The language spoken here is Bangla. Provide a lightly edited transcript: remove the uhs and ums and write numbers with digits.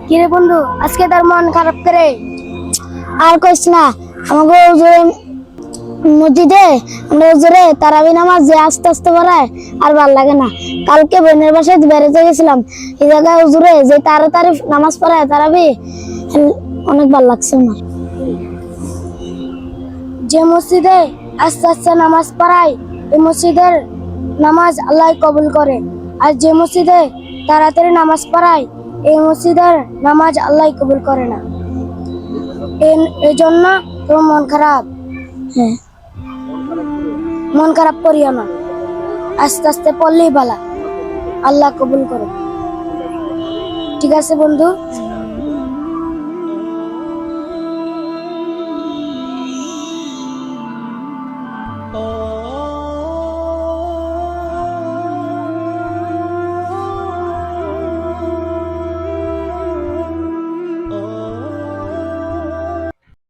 কিরে বন্ধু, আজকে তার মন খারাপ করে? আর কইস না, আমাকে হুজুরে মসজিদে আমরা হুজুরে তারাবি নামাজ যে আস্তে আস্তে পড়ায় আর ভাল লাগে না। কালকে বোনের বাসায় বেড়াতে গেছিলাম, এই জায়গায় হুজুরে যে তাড়াতাড়ি নামাজ পড়ায় তারাবি, অনেক ভাল লাগছে আমার। যে মসজিদে আস্তে আস্তে নামাজ পড়ায় এই মসজিদের নামাজ আল্লাহ কবুল করে, আর যে মসজিদে তাড়াতাড়ি নামাজ পড়ায় এই মসজিদের নামাজ আল্লাহ কবুল করে না। এই জন্য তোর মন খারাপ? হ্যাঁ, মন খারাপ করিও না, আস্তে আস্তে পড়লেই ভালো, আল্লাহ কবুল করে। ঠিক আছে বন্ধু।